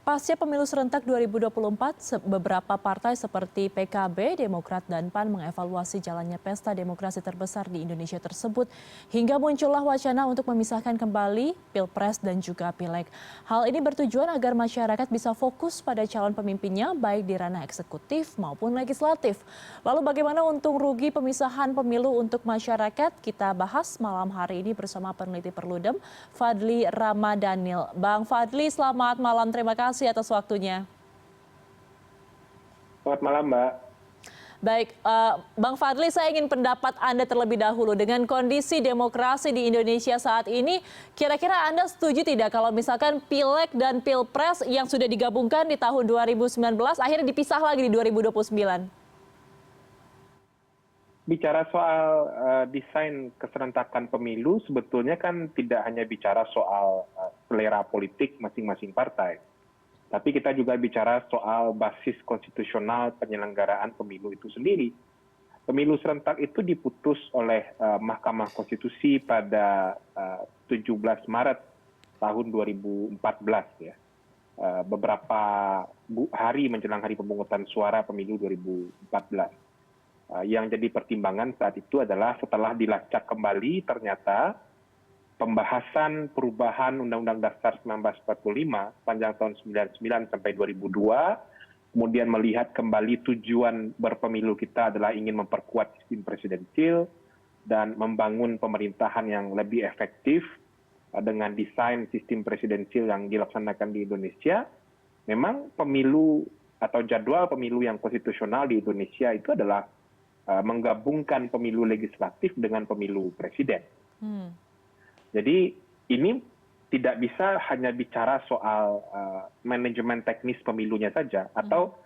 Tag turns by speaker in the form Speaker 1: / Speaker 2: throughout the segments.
Speaker 1: Pasca pemilu serentak 2024, beberapa partai seperti PKB, Demokrat, dan PAN mengevaluasi jalannya pesta demokrasi terbesar di Indonesia tersebut hingga muncullah wacana untuk memisahkan kembali Pilpres dan juga Pileg. Hal ini bertujuan agar masyarakat bisa fokus pada calon pemimpinnya baik di ranah eksekutif maupun legislatif. Lalu bagaimana untung rugi pemisahan pemilu untuk masyarakat? Kita bahas malam hari ini bersama peneliti Perludem, Fadli Ramadhanil. Bang Fadli, selamat malam. Terima kasih atas waktunya.
Speaker 2: Selamat malam, Mbak.
Speaker 1: Baik, Bang Fadli, saya ingin pendapat Anda terlebih dahulu. Dengan kondisi demokrasi di Indonesia saat ini, kira-kira Anda setuju tidak kalau misalkan Pileg dan Pilpres yang sudah digabungkan di tahun 2019 akhirnya dipisah lagi di 2029?
Speaker 2: Bicara soal desain keserentakan pemilu, sebetulnya kan tidak hanya bicara soal selera politik masing-masing partai. Tapi kita juga bicara soal basis konstitusional penyelenggaraan pemilu itu sendiri. Pemilu serentak itu diputus oleh Mahkamah Konstitusi pada 17 Maret tahun 2014 ya. Beberapa hari menjelang hari pemungutan suara pemilu 2014. Yang jadi pertimbangan saat itu adalah setelah dilacak kembali ternyata pembahasan perubahan Undang-Undang Dasar 1945 sepanjang tahun 1999 sampai 2002, kemudian melihat kembali tujuan berpemilu kita adalah ingin memperkuat sistem presidensil dan membangun pemerintahan yang lebih efektif dengan desain sistem presidensil yang dilaksanakan di Indonesia. Memang pemilu atau jadwal pemilu yang konstitusional di Indonesia itu adalah menggabungkan pemilu legislatif dengan pemilu presiden. Jadi ini tidak bisa hanya bicara soal manajemen teknis pemilunya saja atau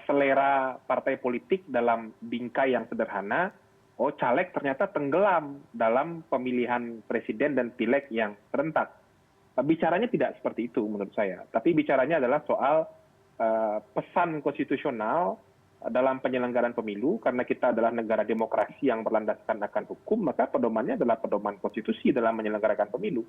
Speaker 2: selera partai politik dalam bingkai yang sederhana. Oh, caleg ternyata tenggelam dalam pemilihan presiden dan pileg yang serentak. Bicaranya tidak seperti itu menurut saya. Tapi bicaranya adalah soal pesan konstitusional dalam penyelenggaraan pemilu, karena kita adalah negara demokrasi yang berlandaskan akan hukum, maka pedomannya adalah pedoman konstitusi dalam menyelenggarakan pemilu.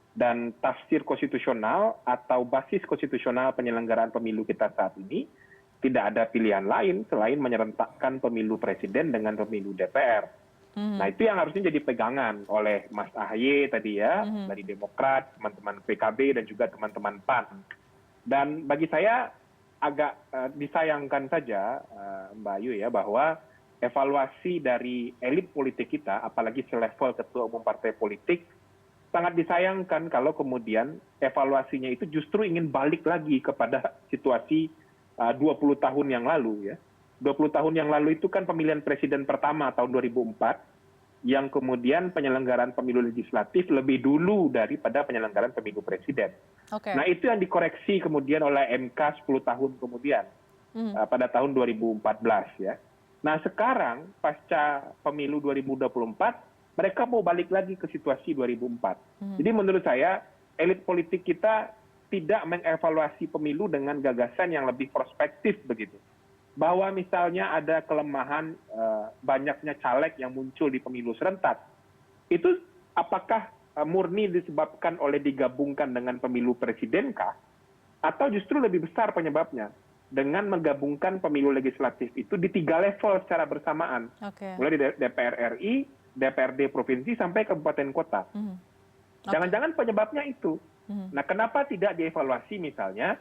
Speaker 2: Dan tafsir konstitusional atau basis konstitusional penyelenggaraan pemilu kita saat ini tidak ada pilihan lain selain menyerentakkan pemilu presiden dengan pemilu DPR. Nah, itu yang harusnya jadi pegangan oleh Mas Ahaye tadi ya, dari Demokrat, teman-teman PKB, dan juga teman-teman PAN. Dan bagi saya agak disayangkan saja, Mbak Ayu ya, bahwa evaluasi dari elit politik kita, apalagi selevel ketua umum partai politik, sangat disayangkan kalau kemudian evaluasinya itu justru ingin balik lagi kepada situasi 20 tahun yang lalu ya. 20 tahun yang lalu itu kan pemilihan presiden pertama tahun 2004, yang kemudian penyelenggaraan pemilu legislatif lebih dulu daripada penyelenggaraan pemilu presiden. Nah, itu yang dikoreksi kemudian oleh MK 10 tahun kemudian, pada tahun 2014 ya. Nah, sekarang pasca pemilu 2024, mereka mau balik lagi ke situasi 2004. Jadi menurut saya, elit politik kita tidak mengevaluasi pemilu dengan gagasan yang lebih prospektif begitu. Bahwa misalnya ada kelemahan banyaknya caleg yang muncul di pemilu serentak. Itu apakah murni disebabkan oleh digabungkan dengan pemilu presidenkah? Atau justru lebih besar penyebabnya dengan menggabungkan pemilu legislatif itu di 3 level secara bersamaan. Mulai dari DPR RI, DPRD provinsi, sampai kabupaten kota. Jangan-jangan penyebabnya itu. Nah, kenapa tidak dievaluasi misalnya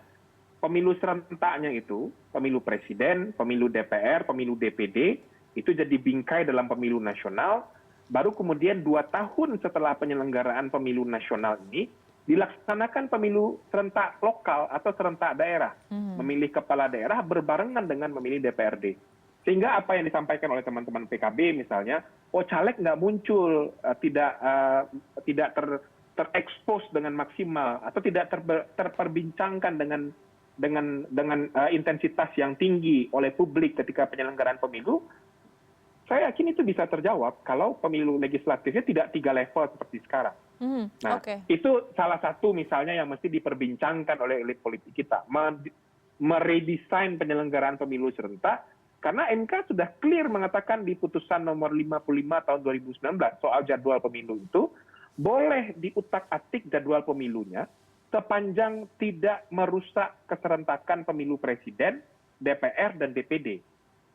Speaker 2: pemilu serentaknya itu, pemilu presiden, pemilu DPR, pemilu DPD, itu jadi bingkai dalam pemilu nasional, baru kemudian 2 tahun setelah penyelenggaraan pemilu nasional ini, dilaksanakan pemilu serentak lokal atau serentak daerah. Memilih kepala daerah berbarengan dengan memilih DPRD. Sehingga apa yang disampaikan oleh teman-teman PKB misalnya, oh caleg nggak muncul, tidak terekspos dengan maksimal, atau tidak terperbincangkan dengan intensitas yang tinggi oleh publik ketika penyelenggaraan pemilu. Saya yakin itu bisa terjawab kalau pemilu legislatifnya tidak 3 level seperti sekarang. Nah, itu salah satu misalnya yang mesti diperbincangkan oleh elit politik kita. Meredesain penyelenggaraan pemilu serentak, karena MK sudah clear mengatakan di putusan nomor 55 tahun 2019 soal jadwal pemilu itu, boleh diutak-atik jadwal pemilunya, sepanjang tidak merusak keserentakan pemilu presiden, DPR, dan DPD.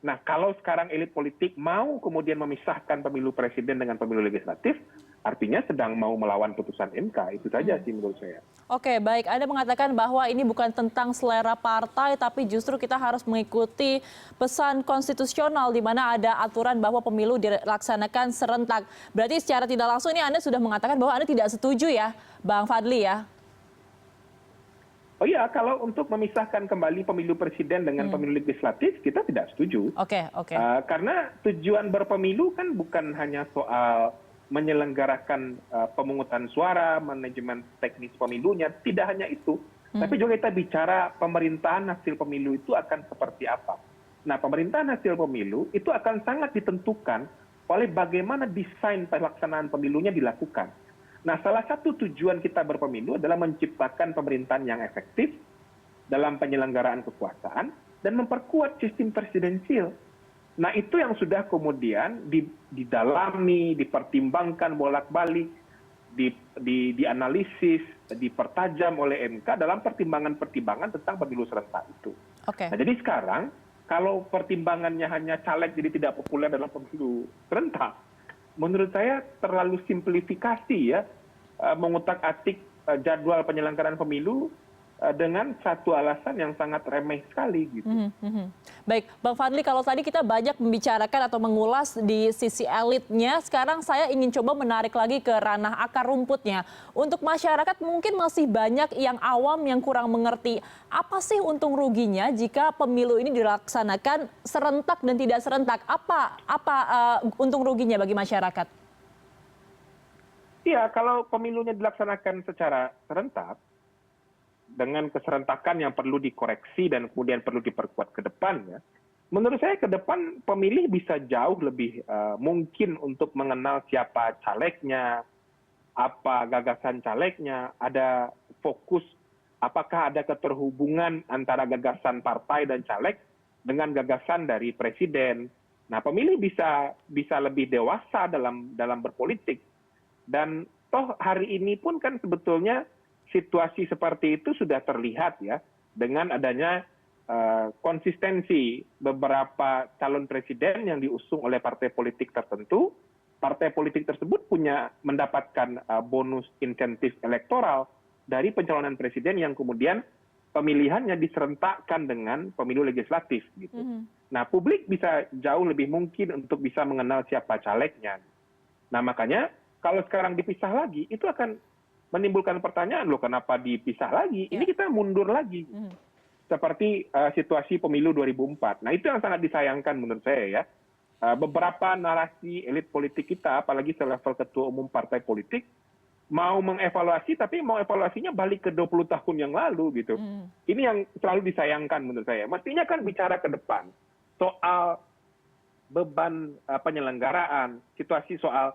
Speaker 2: Nah, kalau sekarang elit politik mau kemudian memisahkan pemilu presiden dengan pemilu legislatif, artinya sedang mau melawan putusan MK. Itu saja sih menurut saya.
Speaker 1: Oke, baik. Anda mengatakan bahwa ini bukan tentang selera partai, tapi justru kita harus mengikuti pesan konstitusional di mana ada aturan bahwa pemilu dilaksanakan serentak. Berarti secara tidak langsung ini Anda sudah mengatakan bahwa Anda tidak setuju ya, Bang Fadli ya?
Speaker 2: Oh iya, kalau untuk memisahkan kembali pemilu presiden dengan pemilu legislatif, kita tidak setuju.
Speaker 1: Oke.
Speaker 2: Karena tujuan berpemilu kan bukan hanya soal menyelenggarakan pemungutan suara, manajemen teknis pemilunya, tidak hanya itu. Tapi juga kita bicara pemerintahan hasil pemilu itu akan seperti apa. Nah, pemerintahan hasil pemilu itu akan sangat ditentukan oleh bagaimana desain pelaksanaan pemilunya dilakukan. Nah, salah satu tujuan kita berpemilu adalah menciptakan pemerintahan yang efektif dalam penyelenggaraan kekuasaan dan memperkuat sistem presidensil. Nah, itu yang sudah kemudian didalami, dipertimbangkan bolak-balik, dianalisis, dipertajam oleh MK dalam pertimbangan-pertimbangan tentang pemilu serentak itu. Nah, jadi sekarang kalau pertimbangannya hanya caleg jadi tidak populer dalam pemilu serentak, menurut saya terlalu simplifikasi ya, mengutak-atik jadwal penyelenggaraan pemilu dengan satu alasan yang sangat remeh sekali gitu.
Speaker 1: Baik, Bang Fadli, kalau tadi kita banyak membicarakan atau mengulas di sisi elitnya, sekarang saya ingin coba menarik lagi ke ranah akar rumputnya. Untuk masyarakat mungkin masih banyak yang awam yang kurang mengerti apa sih untung ruginya jika pemilu ini dilaksanakan serentak dan tidak serentak. Apa untung ruginya bagi masyarakat?
Speaker 2: Iya, kalau pemilunya dilaksanakan secara serentak, dengan keserentakan yang perlu dikoreksi dan kemudian perlu diperkuat ke depannya, menurut saya ke depan pemilih bisa jauh lebih mungkin untuk mengenal siapa calegnya, apa gagasan calegnya, ada fokus apakah ada keterhubungan antara gagasan partai dan caleg dengan gagasan dari presiden. Nah, pemilih bisa lebih dewasa dalam berpolitik. Dan toh hari ini pun kan sebetulnya situasi seperti itu sudah terlihat ya dengan adanya konsistensi beberapa calon presiden yang diusung oleh partai politik tertentu. Partai politik tersebut mendapatkan bonus insentif elektoral dari pencalonan presiden yang kemudian pemilihannya diserentakkan dengan pemilu legislatif gitu. Nah, publik bisa jauh lebih mungkin untuk bisa mengenal siapa calegnya. Nah, makanya kalau sekarang dipisah lagi, itu akan menimbulkan pertanyaan, loh kenapa dipisah lagi? Ini kita mundur lagi. Seperti situasi pemilu 2004. Nah, itu yang sangat disayangkan menurut saya ya. Beberapa narasi elit politik kita, apalagi selevel ketua umum partai politik, mau mengevaluasi, tapi mau evaluasinya balik ke 20 tahun yang lalu gitu. Ini yang selalu disayangkan menurut saya. Mestinya kan bicara ke depan soal beban penyelenggaraan, situasi soal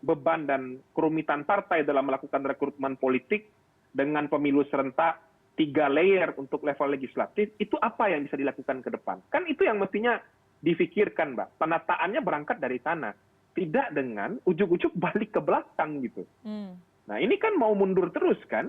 Speaker 2: beban dan kerumitan partai dalam melakukan rekrutmen politik dengan pemilu serentak 3 layer untuk level legislatif, itu apa yang bisa dilakukan ke depan? Kan itu yang mestinya difikirkan, Mbak. Penataannya berangkat dari sana, tidak dengan ujuk-ujuk balik ke belakang gitu. Nah, ini kan mau mundur terus kan?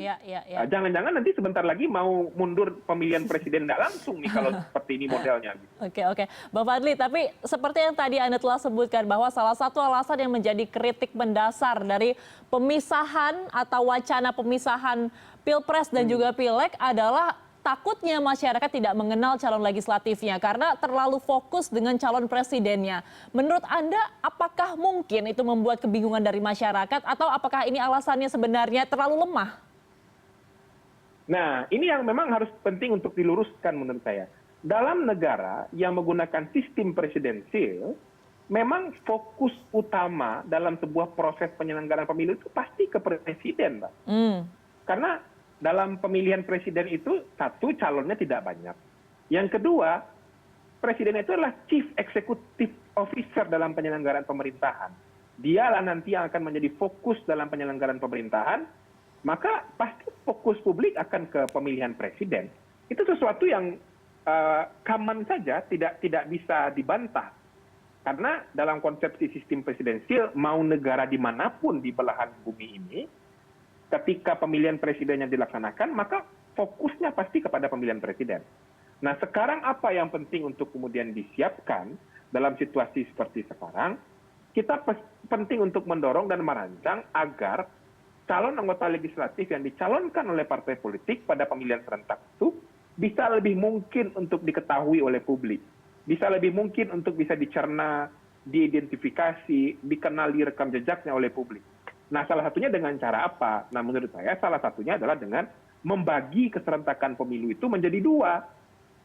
Speaker 2: Jangan-jangan nanti sebentar lagi mau mundur pemilihan presiden tidak langsung nih kalau seperti ini modelnya. Gitu.
Speaker 1: Oke. Bang Fadli, tapi seperti yang tadi Anda telah sebutkan bahwa salah satu alasan yang menjadi kritik mendasar dari pemisahan atau wacana pemisahan Pilpres dan juga Pileg adalah takutnya masyarakat tidak mengenal calon legislatifnya karena terlalu fokus dengan calon presidennya. Menurut Anda, apakah mungkin itu membuat kebingungan dari masyarakat atau apakah ini alasannya sebenarnya terlalu lemah?
Speaker 2: Nah, ini yang memang harus penting untuk diluruskan menurut saya. Dalam negara yang menggunakan sistem presidensil, memang fokus utama dalam sebuah proses penyelenggaraan pemilu itu pasti ke presiden, Mbak. Karena dalam pemilihan presiden itu, satu, calonnya tidak banyak. Yang kedua, presiden itu adalah chief executive officer dalam penyelenggaraan pemerintahan. Dialah nanti yang akan menjadi fokus dalam penyelenggaraan pemerintahan, maka pasti fokus publik akan ke pemilihan presiden. Itu sesuatu yang common saja, tidak bisa dibantah. Karena dalam konsepsi sistem presidensial, mau negara dimanapun di belahan bumi ini, ketika pemilihan presidennya dilaksanakan, maka fokusnya pasti kepada pemilihan presiden. Nah, sekarang apa yang penting untuk kemudian disiapkan dalam situasi seperti sekarang? Kita penting untuk mendorong dan merancang agar calon anggota legislatif yang dicalonkan oleh partai politik pada pemilihan serentak itu bisa lebih mungkin untuk diketahui oleh publik. Bisa lebih mungkin untuk bisa dicerna, diidentifikasi, dikenali rekam jejaknya oleh publik. Nah, salah satunya dengan cara apa? Nah, menurut saya salah satunya adalah dengan membagi keserentakan pemilu itu menjadi dua.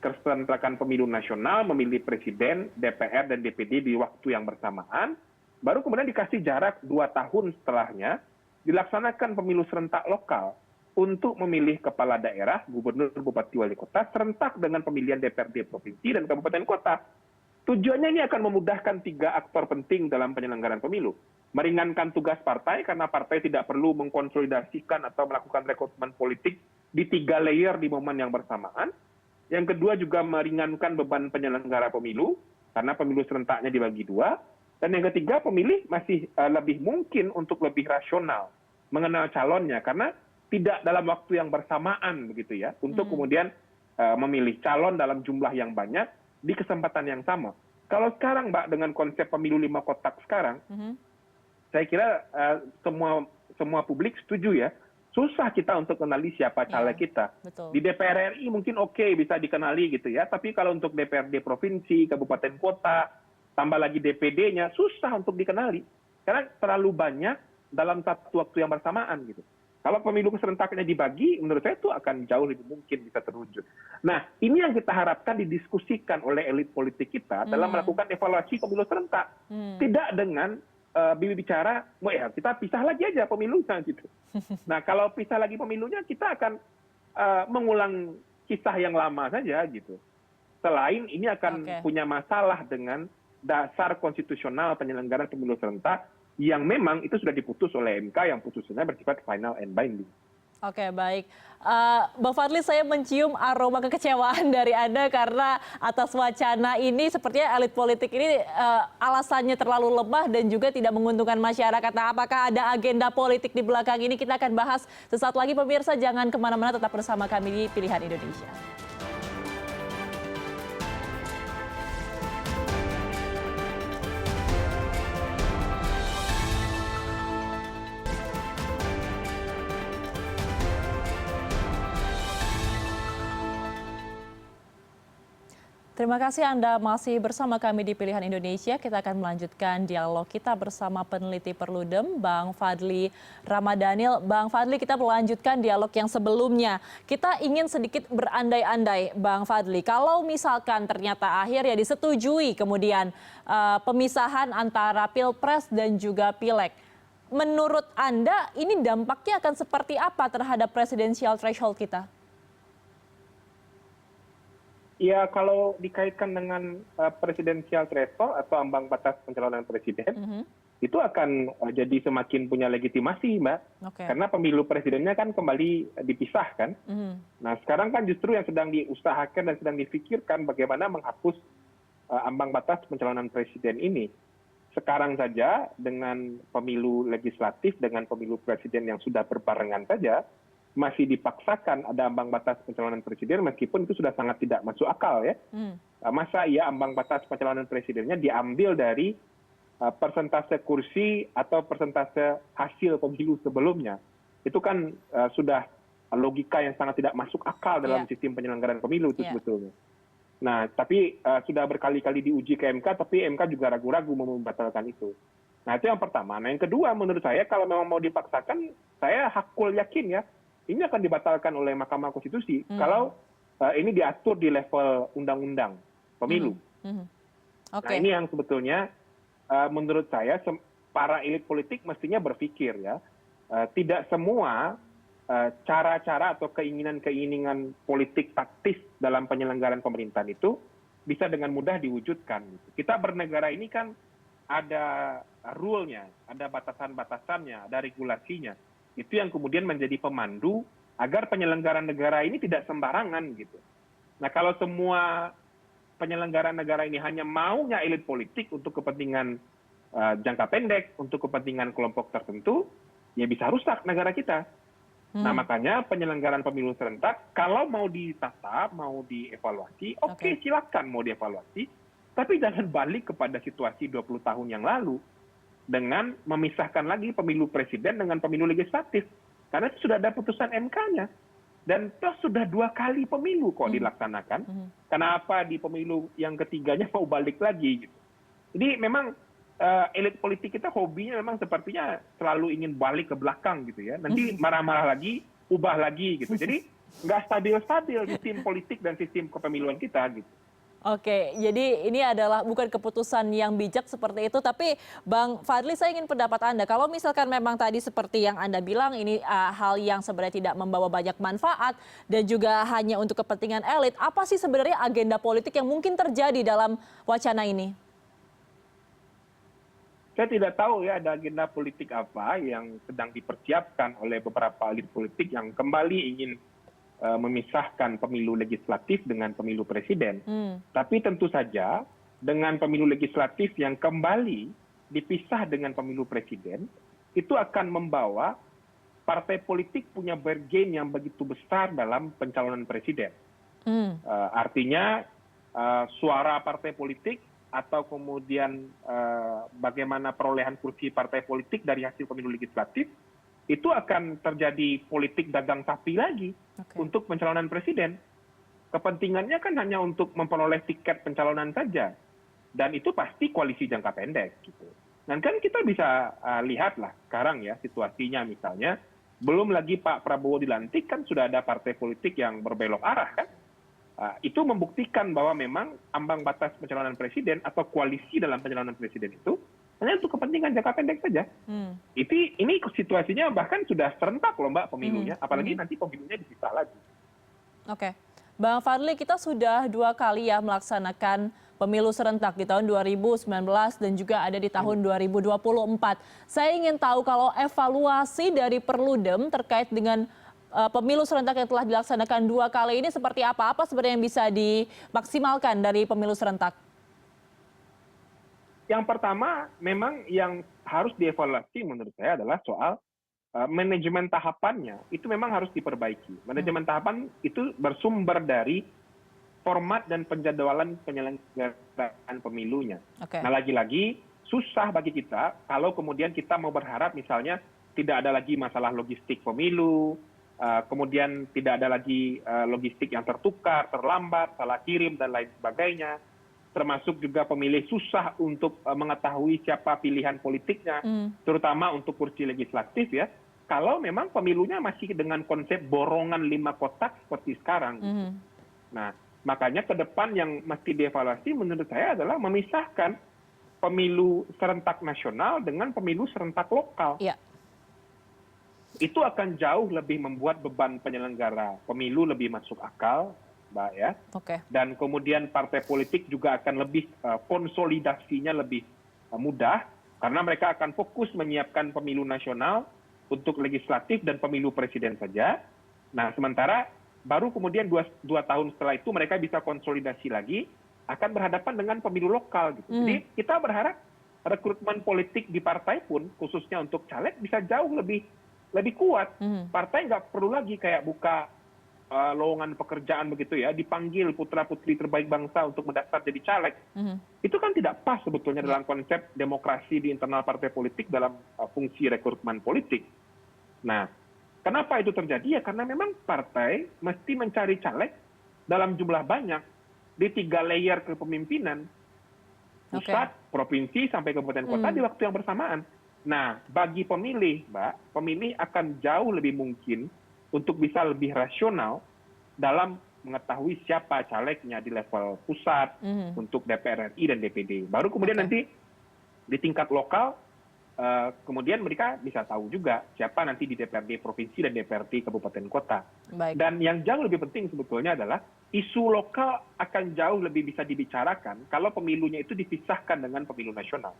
Speaker 2: Keserentakan pemilu nasional, memilih presiden, DPR, dan DPD di waktu yang bersamaan, baru kemudian dikasih jarak 2 tahun setelahnya, dilaksanakan pemilu serentak lokal untuk memilih kepala daerah, gubernur, bupati, wali kota, serentak dengan pemilihan DPRD provinsi dan kabupaten kota. Tujuannya ini akan memudahkan 3 aktor penting dalam penyelenggaraan pemilu. Meringankan tugas partai karena partai tidak perlu mengkonsolidasikan atau melakukan rekrutmen politik di 3 layer di momen yang bersamaan. Yang kedua juga meringankan beban penyelenggara pemilu karena pemilu serentaknya dibagi 2. Dan yang ketiga, pemilih masih lebih mungkin untuk lebih rasional mengenal calonnya karena tidak dalam waktu yang bersamaan begitu ya untuk kemudian memilih calon dalam jumlah yang banyak di kesempatan yang sama. Kalau sekarang Mbak dengan konsep pemilu 5 kotak sekarang, saya kira semua publik setuju ya. Susah kita untuk kenali siapa caleg kita.
Speaker 1: Betul.
Speaker 2: Di DPR RI mungkin oke bisa dikenali gitu ya. Tapi kalau untuk DPRD provinsi, kabupaten kota, tambah lagi DPD-nya, susah untuk dikenali. Karena terlalu banyak dalam satu waktu yang bersamaan gitu. Kalau pemilu serentaknya dibagi, menurut saya itu akan jauh lebih mungkin bisa terwujud. Nah, ini yang kita harapkan didiskusikan oleh elit politik kita dalam melakukan evaluasi pemilu serentak. Tidak dengan bicara, ya kita pisah lagi aja pemilunya gitu. Nah, kalau pisah lagi pemilunya, kita akan mengulang kisah yang lama saja gitu. Selain ini akan punya masalah dengan dasar konstitusional penyelenggaraan pemilu serentak yang memang itu sudah diputus oleh MK yang putusannya bersifat final and binding.
Speaker 1: Oke, baik. Bang Fadli, saya mencium aroma kekecewaan dari Anda karena atas wacana ini sepertinya elit politik ini alasannya terlalu lemah dan juga tidak menguntungkan masyarakat. Nah, apakah ada agenda politik di belakang ini? Kita akan bahas sesaat lagi. Pemirsa, jangan kemana-mana, tetap bersama kami di Pilihan Indonesia. Terima kasih Anda masih bersama kami di Pilihan Indonesia. Kita akan melanjutkan dialog kita bersama peneliti Perludem, Bang Fadli Ramadhanil. Bang Fadli, kita melanjutkan dialog yang sebelumnya. Kita ingin sedikit berandai-andai, Bang Fadli. Kalau misalkan ternyata akhirnya disetujui kemudian pemisahan antara Pilpres dan juga Pileg. Menurut Anda ini dampaknya akan seperti apa terhadap presidensial threshold kita?
Speaker 2: Ya, kalau dikaitkan dengan presidensial threshold atau ambang batas pencalonan presiden, itu akan jadi semakin punya legitimasi, Mbak. Karena pemilu presidennya kan kembali dipisahkan. Nah, sekarang kan justru yang sedang diusahakan dan sedang difikirkan bagaimana menghapus ambang batas pencalonan presiden ini. Sekarang saja dengan pemilu legislatif, dengan pemilu presiden yang sudah berbarengan saja, masih dipaksakan ada ambang batas pencalonan presiden meskipun itu sudah sangat tidak masuk akal ya. Masa ya ambang batas pencalonan presidennya diambil dari persentase kursi atau persentase hasil pemilu sebelumnya. Itu kan sudah logika yang sangat tidak masuk akal dalam sistem penyelenggaraan pemilu itu sebetulnya. Nah, tapi sudah berkali-kali diuji ke MK, tapi MK juga ragu-ragu mau membatalkan itu. Nah, itu yang pertama. Nah, yang kedua menurut saya kalau memang mau dipaksakan, saya hakul yakin ya, ini akan dibatalkan oleh Mahkamah Konstitusi kalau ini diatur di level undang-undang pemilu. Nah, ini yang sebetulnya menurut saya para elit politik mestinya berpikir ya, tidak semua cara-cara atau keinginan-keinginan politik taktis dalam penyelenggaraan pemerintahan itu bisa dengan mudah diwujudkan. Kita bernegara ini kan ada rule-nya, ada batasan-batasannya, ada regulasinya. Itu yang kemudian menjadi pemandu agar penyelenggaraan negara ini tidak sembarangan gitu. Nah, kalau semua penyelenggaraan negara ini hanya maunya elit politik untuk kepentingan jangka pendek, untuk kepentingan kelompok tertentu, ya bisa rusak negara kita. Nah, makanya penyelenggaraan pemilu serentak, kalau mau ditata, mau dievaluasi, oke, silakan mau dievaluasi, tapi jangan balik kepada situasi 20 tahun yang lalu dengan memisahkan lagi pemilu presiden dengan pemilu legislatif. Karena sudah ada putusan MK-nya. Dan toh sudah 2 kali pemilu kok dilaksanakan. Kenapa di pemilu yang ketiganya mau balik lagi? Gitu. Jadi memang elit politik kita hobinya memang sepertinya selalu ingin balik ke belakang gitu ya. Nanti marah-marah lagi, ubah lagi gitu. Jadi nggak stabil-stabil sistem politik dan sistem kepemiluan kita gitu.
Speaker 1: Oke, jadi ini adalah bukan keputusan yang bijak seperti itu, tapi Bang Fadli saya ingin pendapat Anda. Kalau misalkan memang tadi seperti yang Anda bilang ini hal yang sebenarnya tidak membawa banyak manfaat dan juga hanya untuk kepentingan elit, apa sih sebenarnya agenda politik yang mungkin terjadi dalam wacana ini?
Speaker 2: Saya tidak tahu ya ada agenda politik apa yang sedang dipersiapkan oleh beberapa elit politik yang kembali ingin memisahkan pemilu legislatif dengan pemilu presiden. Tapi tentu saja dengan pemilu legislatif yang kembali dipisah dengan pemilu presiden, itu akan membawa partai politik punya bargain yang begitu besar dalam pencalonan presiden. Artinya suara partai politik atau kemudian bagaimana perolehan kursi partai politik dari hasil pemilu legislatif, itu akan terjadi politik dagang sapi lagi untuk pencalonan presiden. Kepentingannya kan hanya untuk memperoleh tiket pencalonan saja. Dan itu pasti koalisi jangka pendek. Gitu. Dan kan kita bisa lihatlah sekarang ya situasinya misalnya, belum lagi Pak Prabowo dilantik kan sudah ada partai politik yang berbelok arah kan. Itu membuktikan bahwa memang ambang batas pencalonan presiden atau koalisi dalam pencalonan presiden itu hanya untuk kepentingan jangka pendek saja. Ini situasinya bahkan sudah serentak loh Mbak pemilunya, apalagi nanti pemilunya dipisah lagi.
Speaker 1: Oke, Bang Fadli, kita sudah 2 kali ya melaksanakan pemilu serentak di tahun 2019 dan juga ada di tahun 2024. Saya ingin tahu kalau evaluasi dari Perludem terkait dengan pemilu serentak yang telah dilaksanakan 2 kali ini seperti apa? Apa sebenarnya yang bisa dimaksimalkan dari pemilu serentak?
Speaker 2: Yang pertama, memang yang harus dievaluasi menurut saya adalah soal manajemen tahapannya. Itu memang harus diperbaiki. Manajemen tahapan itu bersumber dari format dan penjadwalan penyelenggaraan pemilunya. Nah, lagi-lagi susah bagi kita kalau kemudian kita mau berharap misalnya tidak ada lagi masalah logistik pemilu, kemudian tidak ada lagi logistik yang tertukar, terlambat, salah kirim, dan lain sebagainya. Termasuk juga pemilih susah untuk mengetahui siapa pilihan politiknya, terutama untuk kursi legislatif ya. Kalau memang pemilunya masih dengan konsep borongan 5 kotak seperti sekarang. Nah, makanya ke depan yang mesti dievaluasi menurut saya adalah memisahkan pemilu serentak nasional dengan pemilu serentak lokal. Itu akan jauh lebih membuat beban penyelenggara pemilu lebih masuk akal, Mbak ya. Dan kemudian partai politik juga akan lebih konsolidasinya lebih mudah karena mereka akan fokus menyiapkan pemilu nasional untuk legislatif dan pemilu presiden saja. Nah, sementara baru kemudian 2 tahun setelah itu mereka bisa konsolidasi lagi akan berhadapan dengan pemilu lokal gitu. Jadi kita berharap rekrutmen politik di partai pun khususnya untuk caleg bisa jauh lebih kuat. Partai nggak perlu lagi kayak buka lowongan pekerjaan begitu ya, dipanggil putra-putri terbaik bangsa untuk mendaftar jadi caleg. Itu kan tidak pas sebetulnya dalam konsep demokrasi di internal partai politik dalam fungsi rekrutmen politik. Nah, kenapa itu terjadi? Ya karena memang partai mesti mencari caleg dalam jumlah banyak di 3 layer kepemimpinan, pusat, provinsi, sampai kabupaten kota di waktu yang bersamaan. Nah, bagi pemilih, Mbak, pemilih akan jauh lebih mungkin untuk bisa lebih rasional dalam mengetahui siapa calegnya di level pusat untuk DPR RI dan DPD. Baru kemudian nanti di tingkat lokal, kemudian mereka bisa tahu juga siapa nanti di DPRD provinsi dan DPRD kabupaten kota. Dan yang jauh lebih penting sebetulnya adalah isu lokal akan jauh lebih bisa dibicarakan kalau pemilunya itu dipisahkan dengan pemilu nasional.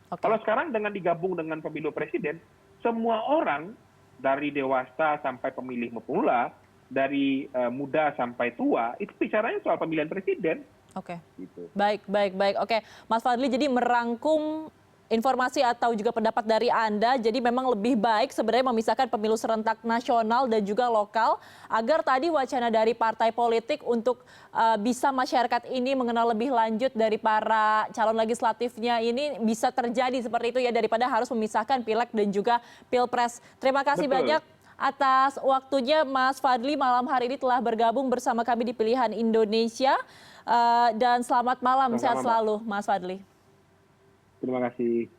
Speaker 2: Kalau sekarang dengan digabung dengan pemilu presiden, semua orang dari dewasa sampai pemilih pemula, dari muda sampai tua, itu bicaranya soal pemilihan presiden.
Speaker 1: Gitu. Baik. Oke, Mas Fadli, jadi merangkum informasi atau juga pendapat dari Anda, jadi memang lebih baik sebenarnya memisahkan pemilu serentak nasional dan juga lokal, agar tadi wacana dari partai politik untuk bisa masyarakat ini mengenal lebih lanjut dari para calon legislatifnya ini bisa terjadi seperti itu ya, daripada harus memisahkan pileg dan juga pilpres. Terima kasih
Speaker 2: Betul.
Speaker 1: banyak atas waktunya Mas Fadli malam hari ini telah bergabung bersama kami di Pilihan Indonesia. Dan selamat malam, sehat
Speaker 2: Sama-sama, Mbak.
Speaker 1: selalu Mas Fadli.
Speaker 2: Terima kasih.